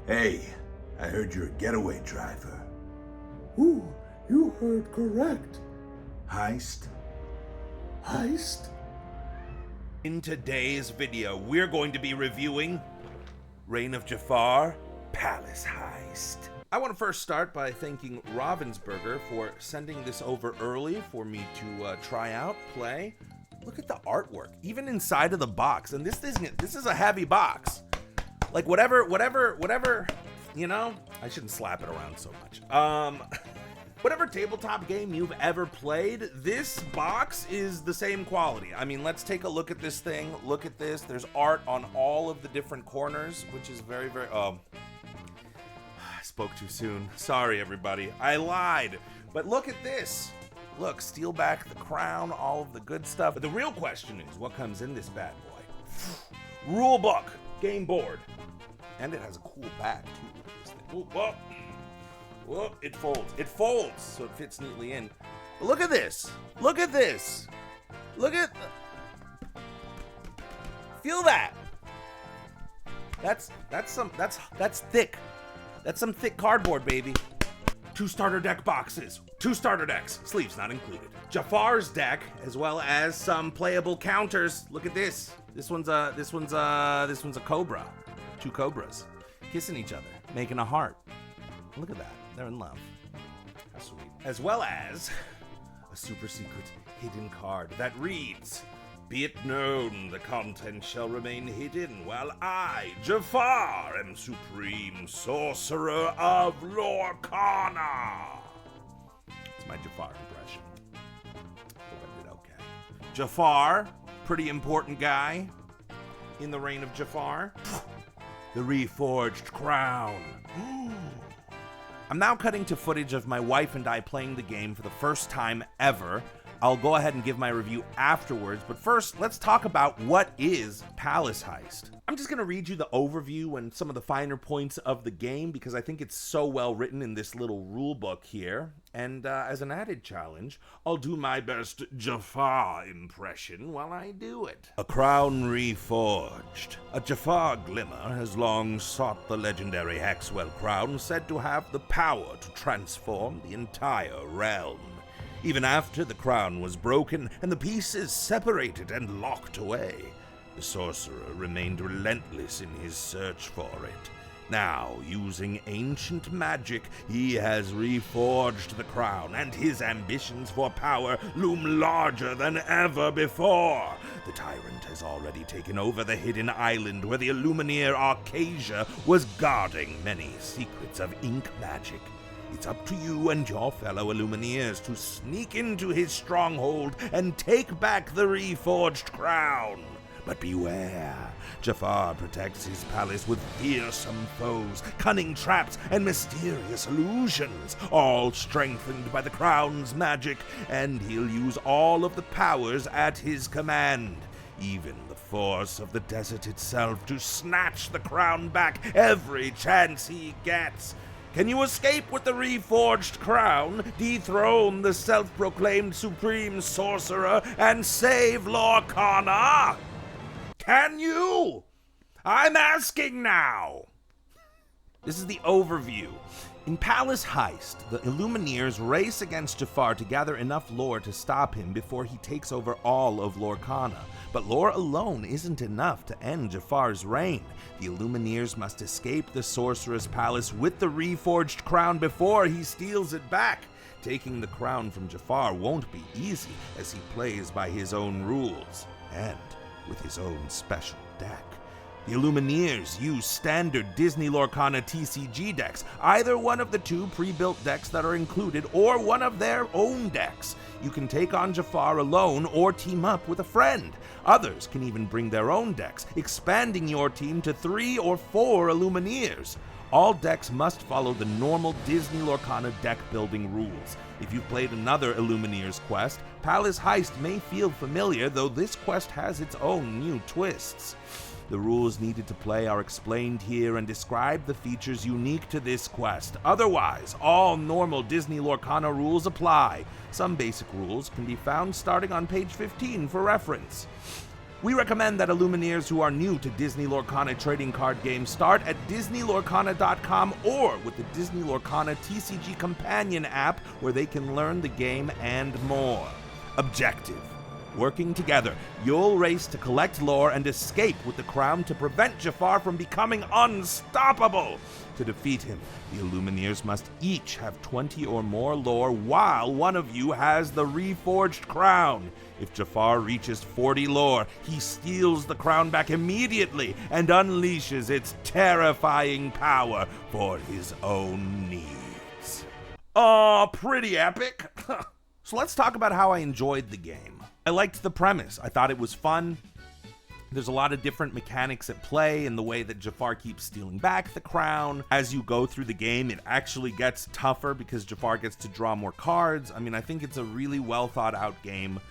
Hey, I heard you're a getaway driver. Ooh, you heard correct. Heist? Heist? In today's video, we're going to be reviewing Reign of Jafar, Palace Heist. I want to first start by thanking Ravensburger for sending this over early for me to try out, play. Look at the artwork, even inside of the box. And this is a heavy box. Like whatever, you know, I shouldn't slap it around so much. Whatever tabletop game you've ever played, this box is the same quality. I mean, let's take a look at this thing. Look at this. There's art on all of the different corners, which is very, I spoke too soon. Sorry, everybody. I lied. But look at this. Look, steal back the crown, all of the good stuff. But the real question is, what comes in this bad boy? Rule book, game board. And it has a cool back, too. Look at this thing. Ooh, whoa. Whoa, it folds. It folds, so it fits neatly in. But look at this. Look at this. Look at... Feel that. That's thick. That's some thick cardboard, baby. 2 starter deck boxes. 2 starter decks. Sleeves not included. Jafar's deck, as well as some playable counters. Look at this. This one's a cobra. 2 cobras kissing each other, making a heart. Look at that. They're in love. How sweet. As well as a super secret hidden card that reads, "Be it known, the content shall remain hidden while I, Jafar, am supreme sorcerer of Lorcana." It's my Jafar impression. Hope I did okay. Jafar, pretty important guy in the reign of Jafar. The reforged crown. I'm now cutting to footage of my wife and I playing the game for the first time ever. I'll go ahead and give my review afterwards, but first, let's talk about what is Palace Heist. I'm just gonna read you the overview and some of the finer points of the game because I think it's so well written in this little rule book here. And as an added challenge, I'll do my best Jafar impression while I do it. A crown reforged. A Jafar glimmer has long sought the legendary Hexwell crown, said to have the power to transform the entire realm. Even after the crown was broken and the pieces separated and locked away, the sorcerer remained relentless in his search for it. Now, using ancient magic, he has reforged the crown, and his ambitions for power loom larger than ever before. The tyrant has already taken over the hidden island where the Illumineer Arcasia was guarding many secrets of ink magic. It's up to you and your fellow Illumineers to sneak into his stronghold and take back the reforged crown. But beware, Jafar protects his palace with fearsome foes, cunning traps, and mysterious illusions, all strengthened by the crown's magic, and he'll use all of the powers at his command, even the force of the desert itself, to snatch the crown back every chance he gets. Can you escape with the reforged crown, dethrone the self-proclaimed supreme sorcerer, and save Lorcana? Can you? I'm asking now. This is the overview. In Palace Heist, the Illumineers race against Jafar to gather enough lore to stop him before he takes over all of Lorcana. But lore alone isn't enough to end Jafar's reign. The Illumineers must escape the Sorcerer's Palace with the reforged crown before he steals it back. Taking the crown from Jafar won't be easy, as he plays by his own rules, and with his own special deck. The Illumineers use standard Disney Lorcana TCG decks, either one of the 2 pre-built decks that are included, or one of their own decks. You can take on Jafar alone or team up with a friend. Others can even bring their own decks, expanding your team to 3 or 4 Illumineers. All decks must follow the normal Disney Lorcana deck building rules. If you've played another Illumineers quest, Palace Heist may feel familiar, though this quest has its own new twists. The rules needed to play are explained here and describe the features unique to this quest. Otherwise, all normal Disney Lorcana rules apply. Some basic rules can be found starting on page 15 for reference. We recommend that Illumineers who are new to Disney Lorcana trading card games start at DisneyLorcana.com or with the Disney Lorcana TCG Companion app, where they can learn the game and more. Objective: working together, you'll race to collect lore and escape with the crown to prevent Jafar from becoming unstoppable. To defeat him, the Illumineers must each have 20 or more lore, while one of you has the reforged crown. If Jafar reaches 40 lore, he steals the crown back immediately and unleashes its terrifying power for his own needs. Oh, pretty epic. So let's talk about how I enjoyed the game. I liked the premise. I thought it was fun. There's a lot of different mechanics at play in the way that Jafar keeps stealing back the crown. As you go through the game, it actually gets tougher because Jafar gets to draw more cards. I mean, I think it's a really well thought out game.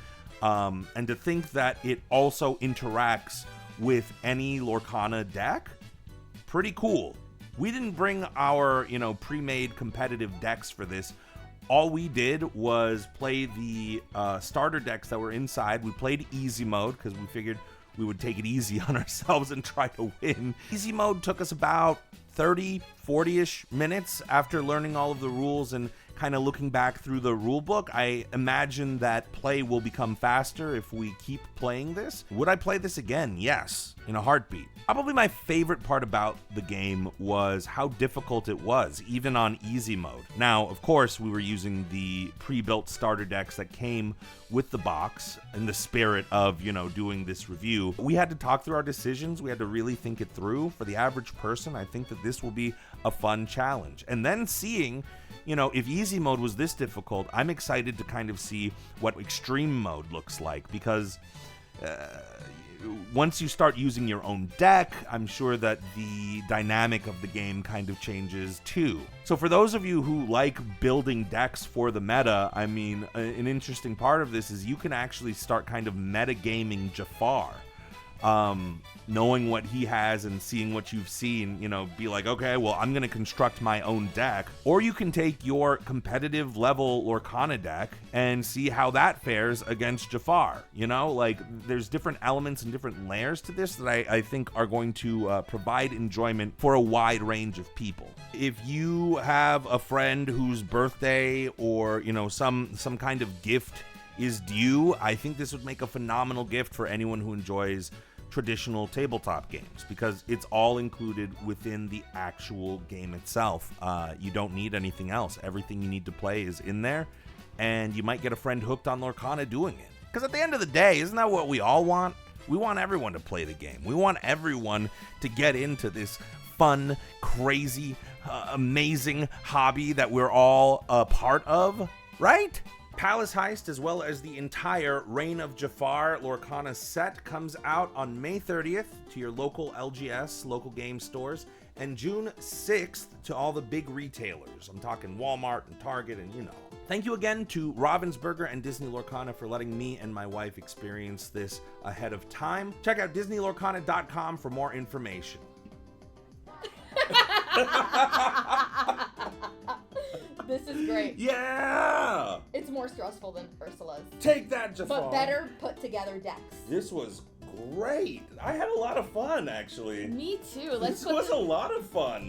And to think that it also interacts with any Lorcana deck, pretty cool. We didn't bring our, pre-made competitive decks for this. All we did was play the starter decks that were inside. We played easy mode because we figured we would take it easy on ourselves and try to win. Easy mode took us about 30, 40-ish minutes after learning all of the rules and kind of looking back through the rule book. I imagine that play will become faster if we keep playing this. Would I play this again? Yes, in a heartbeat. Probably my favorite part about the game was how difficult it was, even on easy mode. Now, of course, we were using the pre-built starter decks that came with the box in the spirit of, doing this review. We had to talk through our decisions. We had to really think it through. For the average person, I think that this will be a fun challenge. And then seeing, if easy mode was this difficult, I'm excited to kind of see what extreme mode looks like, because once you start using your own deck, I'm sure that the dynamic of the game kind of changes too. So for those of you who like building decks for the meta, I mean, an interesting part of this is you can actually start kind of metagaming Jafar. Knowing what he has and seeing what you've seen, be like, okay, well, I'm going to construct my own deck. Or you can take your competitive level Lorcana deck and see how that fares against Jafar. There's different elements and different layers to this that I think are going to provide enjoyment for a wide range of people. If you have a friend whose birthday or, some kind of gift is due, I think this would make a phenomenal gift for anyone who enjoys traditional tabletop games, because it's all included within the actual game itself. You don't need anything else. Everything you need to play is in there, and you might get a friend hooked on Lorcana doing it. Because at the end of the day, isn't that what we all want? We want everyone to play the game. We want everyone to get into this fun, crazy, amazing hobby that we're all a part of, right? Palace Heist, as well as the entire Reign of Jafar Lorcana set, comes out on May 30th to your local LGS, local game stores, and June 6th to all the big retailers. I'm talking Walmart and Target and Thank you again to Ravensburger and Disney Lorcana for letting me and my wife experience this ahead of time. Check out DisneyLorcana.com for more information. This is great. Yeah! It's more stressful than Ursula's. Take that, Jafar. But better put together decks. This was great. I had a lot of fun, actually. Me too. This was a lot of fun.